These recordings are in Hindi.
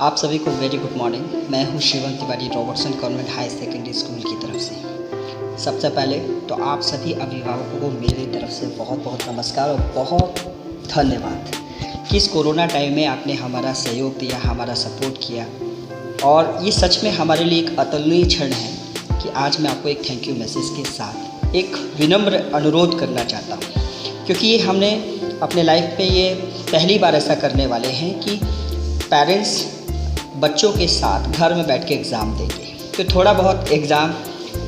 आप सभी को वेरी गुड मॉर्निंग। मैं हूं Shivam Tiwari, Robertson government high secondary school की तरफ से। सबसे पहले तो आप सभी अभिभावकों को मेरी तरफ से बहुत बहुत नमस्कार और बहुत धन्यवाद कि इस कोरोना टाइम में आपने हमारा सहयोग दिया, हमारा सपोर्ट किया। और ये सच में हमारे लिए एक अतुलनीय क्षण है कि आज मैं आपको एक थैंक यू मैसेज के साथ एक विनम्र अनुरोध करना चाहता हूँ, क्योंकि ये हमने अपने लाइफ में ये पहली बार ऐसा करने वाले हैं कि पेरेंट्स बच्चों के साथ घर में बैठ के एग्ज़ाम देंगे। तो थोड़ा बहुत एग्ज़ाम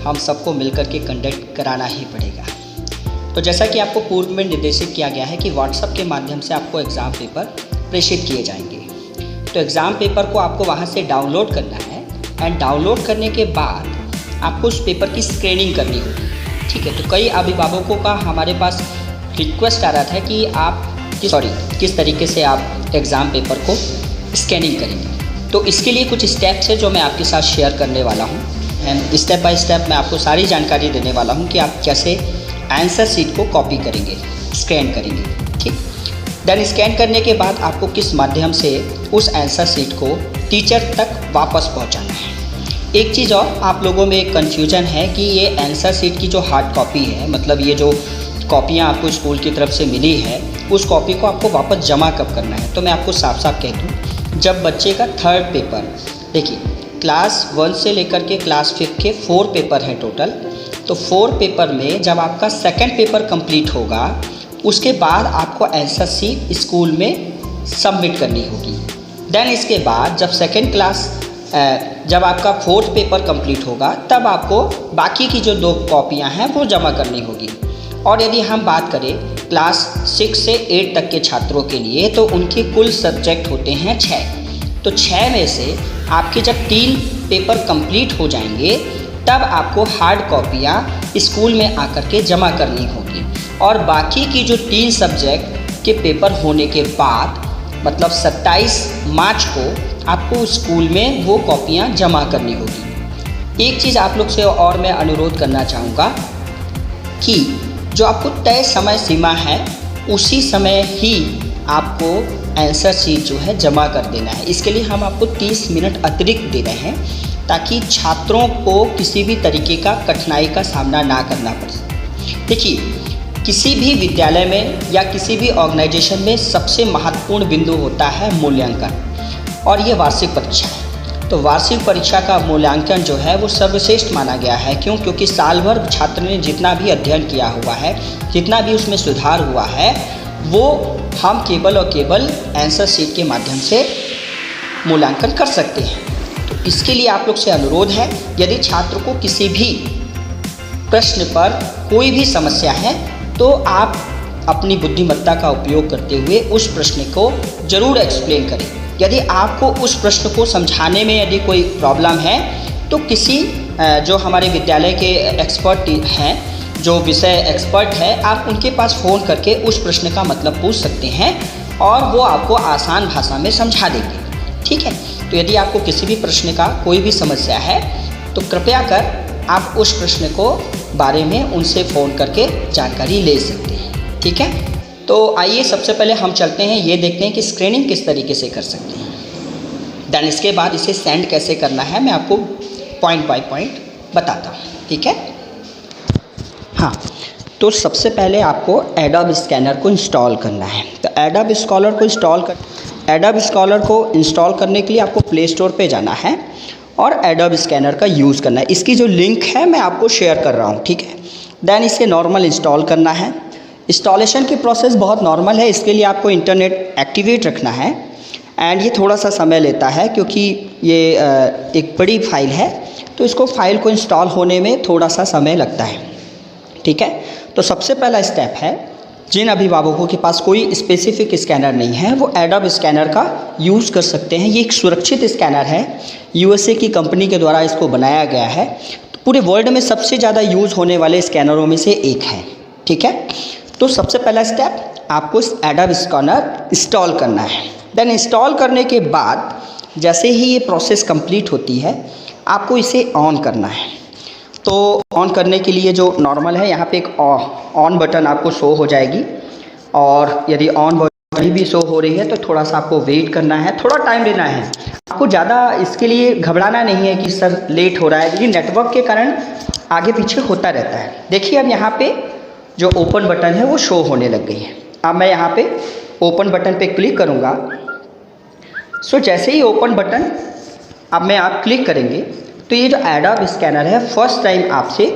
हम सबको मिलकर के कंडक्ट कराना ही पड़ेगा। तो जैसा कि आपको पूर्व में निर्देशित किया गया है कि व्हाट्सएप के माध्यम से आपको एग्ज़ाम पेपर प्रेषित किए जाएंगे। तो एग्ज़ाम पेपर को आपको वहां से डाउनलोड करना है एंड डाउनलोड करने के बाद आपको उस पेपर की स्कैनिंग करनी होगी। ठीक है, तो कई अभिभावकों का हमारे पास रिक्वेस्ट आ रहा था कि आप किस तरीके से आप एग्ज़ाम पेपर को स्कैनिंग करेंगे। तो इसके लिए कुछ स्टेप्स है जो मैं आपके साथ शेयर करने वाला हूँ एंड स्टेप बाय स्टेप मैं आपको सारी जानकारी देने वाला हूँ कि आप कैसे आंसर शीट को कॉपी करेंगे, स्कैन करेंगे। ठीक, देन स्कैन करने के बाद आपको किस माध्यम से उस आंसर शीट को टीचर तक वापस पहुँचाना है। एक चीज़ और आप लोगों में एक कन्फ्यूजन है कि ये आंसर शीट की जो हार्ड कॉपी है, मतलब ये जो कॉपियाँ आपको स्कूल की तरफ से मिली है, उस कॉपी को आपको वापस जमा कब करना है। तो मैं आपको साफ साफ कह दूँ, जब बच्चे का थर्ड पेपर, देखिए क्लास 1 से लेकर के क्लास 5 के 4 पेपर हैं टोटल। तो 4 पेपर में जब आपका सेकंड पेपर कंप्लीट होगा, उसके बाद आपको आंसर शीट स्कूल में सबमिट करनी होगी। देन इसके बाद जब आपका 4th पेपर कंप्लीट होगा, तब आपको बाकी की जो 2 कॉपियाँ हैं वो जमा करनी होगी। और यदि हम बात करें क्लास 6 से 8 तक के छात्रों के लिए, तो उनके कुल सब्जेक्ट होते हैं 6। तो 6 में से आपके जब 3 पेपर कंप्लीट हो जाएंगे, तब आपको हार्ड कॉपियाँ स्कूल में आकर के जमा करनी होगी। और बाकी की जो 3 सब्जेक्ट के पेपर होने के बाद, मतलब 27 मार्च को आपको स्कूल में वो कॉपियाँ जमा करनी होगी। एक चीज़ आप लोग से और मैं अनुरोध करना चाहूँगा कि जो आपको तय समय सीमा है, उसी समय ही आपको आंसर शीट जो है जमा कर देना है। इसके लिए हम आपको 30 मिनट अतिरिक्त दे रहे हैं, ताकि छात्रों को किसी भी तरीके का कठिनाई का सामना ना करना पड़े। देखिए, किसी भी विद्यालय में या किसी भी ऑर्गेनाइजेशन में सबसे महत्वपूर्ण बिंदु होता है मूल्यांकन, और ये वार्षिक परीक्षा है। तो वार्षिक परीक्षा का मूल्यांकन जो है वो सर्वश्रेष्ठ माना गया है। क्यों? क्योंकि साल भर छात्र ने जितना भी अध्ययन किया हुआ है, जितना भी उसमें सुधार हुआ है, वो हम केवल और केवल आंसर शीट के माध्यम से मूल्यांकन कर सकते हैं। तो इसके लिए आप लोग से अनुरोध है, यदि छात्र को किसी भी प्रश्न पर कोई भी समस्या है, तो आप अपनी बुद्धिमत्ता का उपयोग करते हुए उस प्रश्न को ज़रूर एक्सप्लेन करें। यदि आपको उस प्रश्न को समझाने में यदि कोई प्रॉब्लम है, तो किसी जो हमारे विद्यालय के एक्सपर्ट हैं, जो विषय एक्सपर्ट है, आप उनके पास फ़ोन करके उस प्रश्न का मतलब पूछ सकते हैं और वो आपको आसान भाषा में समझा देंगे। ठीक है, तो यदि आपको किसी भी प्रश्न का कोई भी समस्या है, तो कृपया कर आप उस प्रश्न को बारे में उनसे फ़ोन करके जानकारी ले सकते हैं। ठीक है, तो आइए सबसे पहले हम चलते हैं, ये देखते हैं कि स्क्रीनिंग किस तरीके से कर सकते हैं। देन इसके बाद इसे सेंड कैसे करना है मैं आपको पॉइंट बाय पॉइंट बताता हूँ। ठीक है, हाँ, तो सबसे पहले आपको एडोब स्कैनर को इंस्टॉल करना है। तो एडोब स्कॉलर को इंस्टॉल करने के लिए आपको प्ले स्टोर पे जाना है और एडोब स्कैनर का यूज़ करना है। इसकी जो लिंक है मैं आपको शेयर कर रहा हूँ। ठीक है, देन इसे नॉर्मल इंस्टॉल करना है। इंस्टॉलेशन की प्रोसेस बहुत नॉर्मल है। इसके लिए आपको इंटरनेट एक्टिवेट रखना है एंड ये थोड़ा सा समय लेता है, क्योंकि ये एक बड़ी फाइल है, तो इसको फाइल को इंस्टॉल होने में थोड़ा सा समय लगता है। ठीक है, तो सबसे पहला स्टेप है, जिन अभिभावकों के पास कोई स्पेसिफिक स्कैनर नहीं है, वो एडोब स्कैनर का यूज़ कर सकते हैं। ये एक सुरक्षित स्कैनर है, यूएसए की कंपनी के द्वारा इसको बनाया गया है। तो पूरे वर्ल्ड में सबसे ज़्यादा यूज़ होने वाले स्कैनरों में से एक है। ठीक है, तो सबसे पहला स्टेप आपको इस एडोब स्कैनर इंस्टॉल करना है। देन इंस्टॉल करने के बाद जैसे ही ये प्रोसेस कंप्लीट होती है, आपको इसे ऑन करना है। तो ऑन करने के लिए जो नॉर्मल है, यहाँ पे एक ऑन बटन आपको शो हो जाएगी, और यदि ऑन अभी भी शो हो रही है, तो थोड़ा सा आपको वेट करना है, थोड़ा टाइम लेना है। आपको ज़्यादा इसके लिए घबराना नहीं है कि सर लेट हो रहा है, लेकिन नेटवर्क के कारण आगे पीछे होता रहता है। देखिए अब यहाँ पे जो ओपन बटन है वो शो होने लग गई है। अब मैं यहाँ पे ओपन बटन पे क्लिक करूँगा। सो जैसे ही ओपन बटन अब मैं आप क्लिक करेंगे तो ये जो एडोब स्कैनर है फर्स्ट टाइम आपसे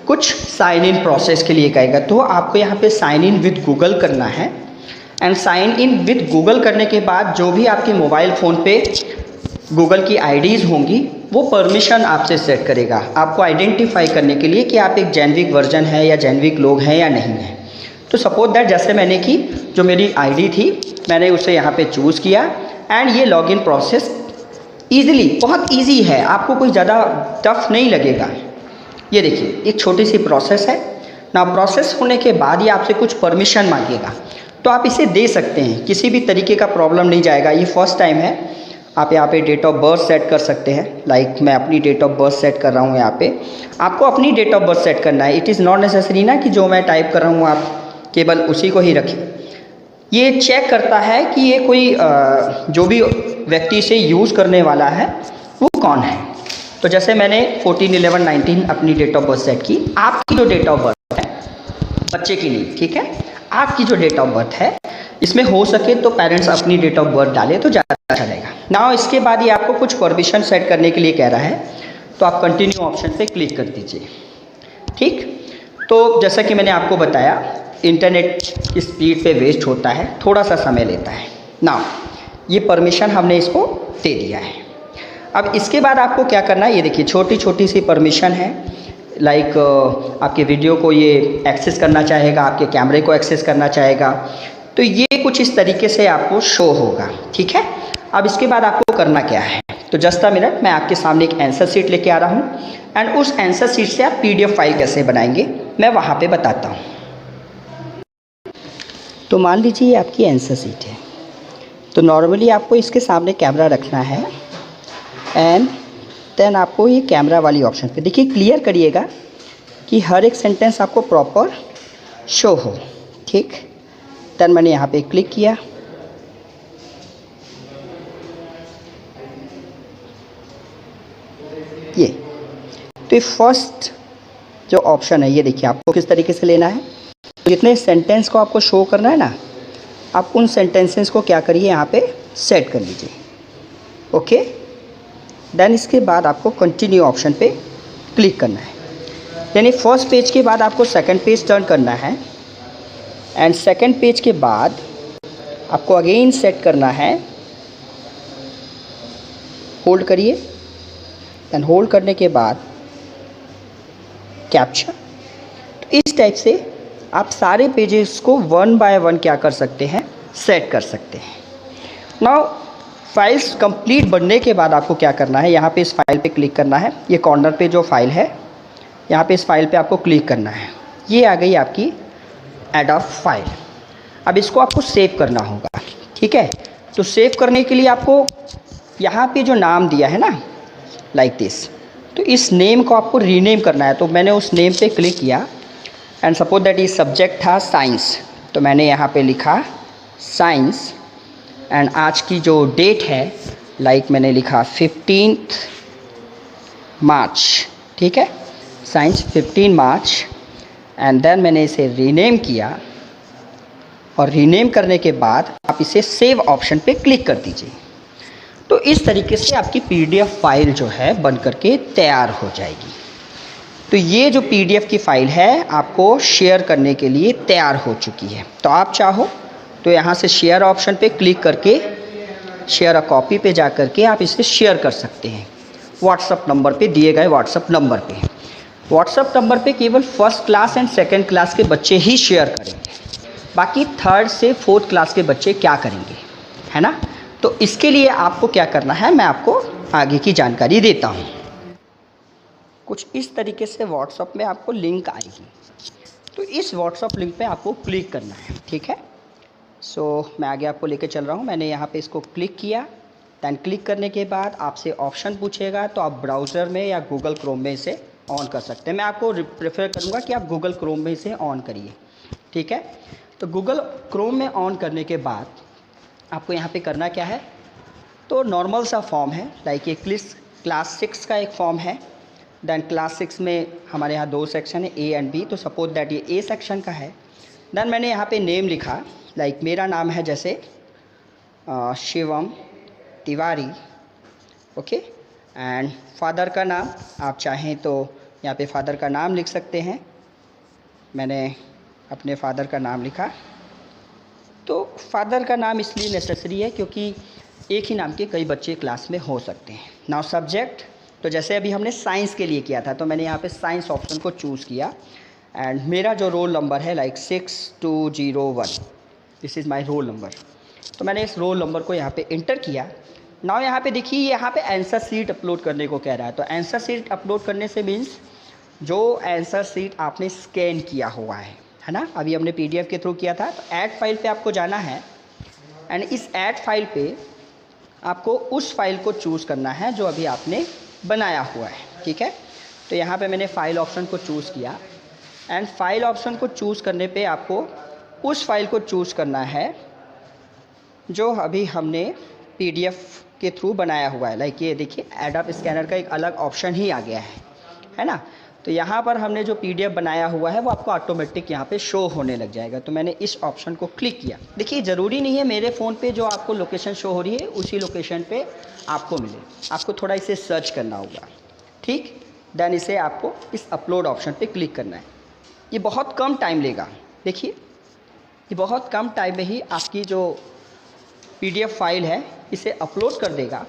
कुछ साइन इन प्रोसेस के लिए कहेगा। तो आपको यहाँ पे साइन इन विद गूगल करना है। And sign in with Google करने के बाद जो भी आपके मोबाइल फ़ोन पे गूगल की आईडीज़ होंगी वो परमिशन आपसे सेट करेगा, आपको आइडेंटिफाई करने के लिए कि आप एक जेनविक वर्जन है या जेनविक लोग हैं या नहीं है। तो सपोज दैट जैसे मैंने की जो मेरी आईडी थी मैंने उसे यहाँ पे चूज़ किया एंड ये लॉगिन प्रोसेस ईजिली, बहुत ईजी है, आपको कोई ज़्यादा टफ नहीं लगेगा। ये देखिए एक छोटी सी प्रोसेस है ना। प्रोसेस होने के बाद ये आपसे कुछ परमिशन मांगेगा, तो आप इसे दे सकते हैं, किसी भी तरीके का प्रॉब्लम नहीं जाएगा। ये फर्स्ट टाइम है। आप यहाँ पे डेट ऑफ बर्थ सेट कर सकते हैं, लाइक मैं अपनी डेट ऑफ बर्थ सेट कर रहा हूँ। यहाँ पे आपको अपनी डेट ऑफ बर्थ सेट करना है। इट इज़ नॉट नेसेसरी ना कि जो मैं टाइप कर रहा हूँ आप केवल उसी को ही रखें। ये चेक करता है कि ये कोई जो भी व्यक्ति इसे यूज़ करने वाला है वो कौन है। तो जैसे मैंने 14/11/19 अपनी डेट ऑफ बर्थ सेट की। आपकी जो डेट ऑफ बर्थ है, बच्चे की नहीं, ठीक है, आपकी जो डेट ऑफ बर्थ है इसमें हो सके तो पेरेंट्स अपनी डेट ऑफ बर्थ डालें तो ज़्यादा अच्छा रहेगा। नाउ इसके बाद ये आपको कुछ परमिशन सेट करने के लिए कह रहा है, तो आप कंटिन्यू ऑप्शन पे क्लिक कर दीजिए। ठीक, तो जैसा कि मैंने आपको बताया इंटरनेट की स्पीड पे वेस्ट होता है, थोड़ा सा समय लेता है। नाउ ये परमिशन हमने इसको दे दिया है। अब इसके बाद आपको क्या करना है, ये देखिए छोटी छोटी सी परमिशन है। लाइक आपके वीडियो को ये एक्सेस करना चाहेगा, आपके कैमरे को एक्सेस करना चाहेगा, तो ये कुछ इस तरीके से आपको शो होगा। ठीक है, अब इसके बाद आपको करना क्या है, तो जस्ट अ मिनट, मैं आपके सामने एक आंसर शीट लेके आ रहा हूँ एंड उस आंसर शीट से आप PDF फाइल कैसे बनाएंगे मैं वहाँ पे बताता हूँ। तो मान लीजिए ये आपकी आंसर शीट है। तो नॉर्मली आपको इसके सामने कैमरा रखना है एंड देन आपको ये कैमरा वाली ऑप्शन पे देखिए क्लियर करिएगा कि हर एक सेंटेंस आपको प्रॉपर शो हो। ठीक, देन मैंने यहाँ पे क्लिक किया। ये तो ये फर्स्ट जो ऑप्शन है ये देखिए आपको किस तरीके से लेना है। तो जितने सेंटेंस को आपको शो करना है ना, आप उन सेंटेंसेस को क्या करिए यहाँ पे सेट कर लीजिए। ओके, देन इसके बाद आपको कंटिन्यू ऑप्शन पे क्लिक करना है। यानी फर्स्ट पेज के बाद आपको सेकंड पेज टर्न करना है एंड सेकंड पेज के बाद आपको अगेन सेट करना है। होल्ड करिए एंड होल्ड करने के बाद कैप्चा। तो इस टाइप से आप सारे पेजेस को वन बाय वन क्या कर सकते हैं, सेट कर सकते हैं। नाउ फाइल्स कंप्लीट बनने के बाद आपको क्या करना है, यहाँ पे इस फाइल पे क्लिक करना है। ये कॉर्नर पे जो फाइल है यहाँ पे इस फाइल पे आपको क्लिक करना है। ये आ गई आपकी एडोब फाइल। अब इसको आपको सेव करना होगा। ठीक है, तो सेव करने के लिए आपको यहाँ पे जो नाम दिया है ना लाइक दिस, तो इस नेम को आपको रीनेम करना है। तो मैंने उस नेम पे क्लिक किया एंड सपोज दैट ये सब्जेक्ट था साइंस, तो मैंने यहाँ पे लिखा साइंस एंड आज की जो डेट है लाइक मैंने लिखा 15 मार्च। ठीक है, साइंस 15 मार्च एंड देन मैंने इसे रीनेम किया और रीनेम करने के बाद आप इसे सेव ऑप्शन पे क्लिक कर दीजिए। तो इस तरीके से आपकी PDF फाइल जो है बन करके तैयार हो जाएगी। तो ये जो PDF की फ़ाइल है आपको शेयर करने के लिए तैयार हो चुकी है। तो आप चाहो तो यहाँ से शेयर ऑप्शन पे क्लिक करके शेयर अ कॉपी पे जा करके आप इसे शेयर कर सकते हैं व्हाट्सअप नंबर पे, दिए गए व्हाट्सअप नंबर पे। व्हाट्सअप नंबर पे केवल first class and second class के बच्चे ही शेयर करेंगे, बाकी थर्ड से फोर्थ क्लास के बच्चे क्या करेंगे, है ना। तो इसके लिए आपको क्या करना है मैं आपको आगे की जानकारी देता हूँ। कुछ इस तरीके से व्हाट्सअप में आपको लिंक आएगी, तो इस व्हाट्सअप लिंक पे आपको क्लिक करना है। ठीक है, सो मैं आगे आपको लेके चल रहा हूँ। मैंने यहाँ पे इसको क्लिक किया, दैन क्लिक करने के बाद आपसे ऑप्शन पूछेगा, तो आप ब्राउज़र में या गूगल क्रोम में इसे ऑन कर सकते हैं। मैं आपको प्रेफर करूँगा कि आप गूगल क्रोम में इसे ऑन करिए। ठीक है, तो गूगल क्रोम में ऑन करने के बाद आपको यहाँ पे करना क्या है, तो नॉर्मल सा फॉर्म है, लाइक ये क्लास 6 का एक फॉर्म है। देन क्लास 6 में हमारे यहाँ 2 सेक्शन है, ए एंड बी। तो सपोज दैट ये ए सेक्शन का है। देन मैंने यहाँ पे नेम लिखा, लाइक मेरा नाम है जैसे Shivam Tiwari, okay. And father का नाम आप चाहें तो यहाँ पे फादर का नाम लिख सकते हैं। मैंने अपने फादर का नाम लिखा। तो फादर का नाम इसलिए नेसेसरी है क्योंकि एक ही नाम के कई बच्चे क्लास में हो सकते हैं। नाउ सब्जेक्ट, तो जैसे अभी हमने साइंस के लिए किया था, तो मैंने यहाँ पे साइंस ऑप्शन को चूज़ किया। एंड मेरा जो रोल नंबर है like 6201, this is my roll number. तो मैंने इस रोल नंबर को यहाँ पे इंटर किया। नाउ यहाँ पे देखिए, यहाँ पे आंसर शीट अपलोड करने को कह रहा है। तो आंसर शीट अपलोड करने से मीन्स जो आंसर शीट आपने स्कैन किया हुआ है ना, अभी हमने PDF के थ्रू किया था। तो ऐड फाइल पे आपको जाना है एंड इस ऐड फाइल पे आपको उस फाइल को चूज़ करना है जो अभी आपने बनाया हुआ है, ठीक है। तो यहाँ पे मैंने फाइल ऑप्शन को चूज़ किया एंड फाइल ऑप्शन को चूज़ करने पे आपको उस फाइल को चूज़ करना है जो अभी हमने PDF के थ्रू बनाया हुआ है। लाइक ये देखिए, एडोब स्कैनर का एक अलग ऑप्शन ही आ गया है ना। तो यहाँ पर हमने जो PDF बनाया हुआ है वो आपको ऑटोमेटिक यहाँ पे शो होने लग जाएगा। तो मैंने इस ऑप्शन को क्लिक किया। देखिए ज़रूरी नहीं है मेरे फ़ोन पे जो आपको लोकेशन शो हो रही है उसी लोकेशन पे आपको मिले, आपको थोड़ा इसे सर्च करना होगा, ठीक। देन इसे आपको इस अपलोड ऑप्शन पे क्लिक करना है। ये बहुत कम टाइम लेगा, देखिए ये बहुत कम टाइम में ही आपकी जो PDF फाइल है इसे अपलोड कर देगा।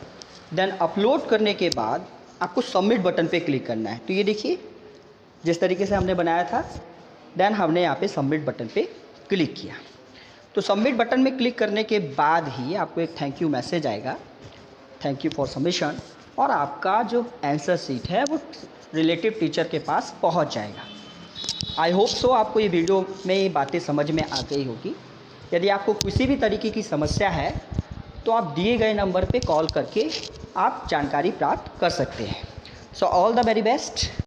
देन अपलोड करने के बाद आपको सबमिट बटन पे क्लिक करना है। तो ये देखिए जिस तरीके से हमने बनाया था, देन हमने यहाँ पे सबमिट बटन पे क्लिक किया। तो सबमिट बटन में क्लिक करने के बाद ही आपको एक थैंक यू मैसेज आएगा, थैंक यू फॉर सबमिशन, और आपका जो आंसर शीट है वो रिलेटिव टीचर के पास पहुँच जाएगा। आई होप सो आपको ये वीडियो में ये बातें समझ में आ गई होगी। यदि आपको किसी भी तरीके की समस्या है तो आप दिए गए नंबर पे कॉल करके आप जानकारी प्राप्त कर सकते हैं। So all the very best.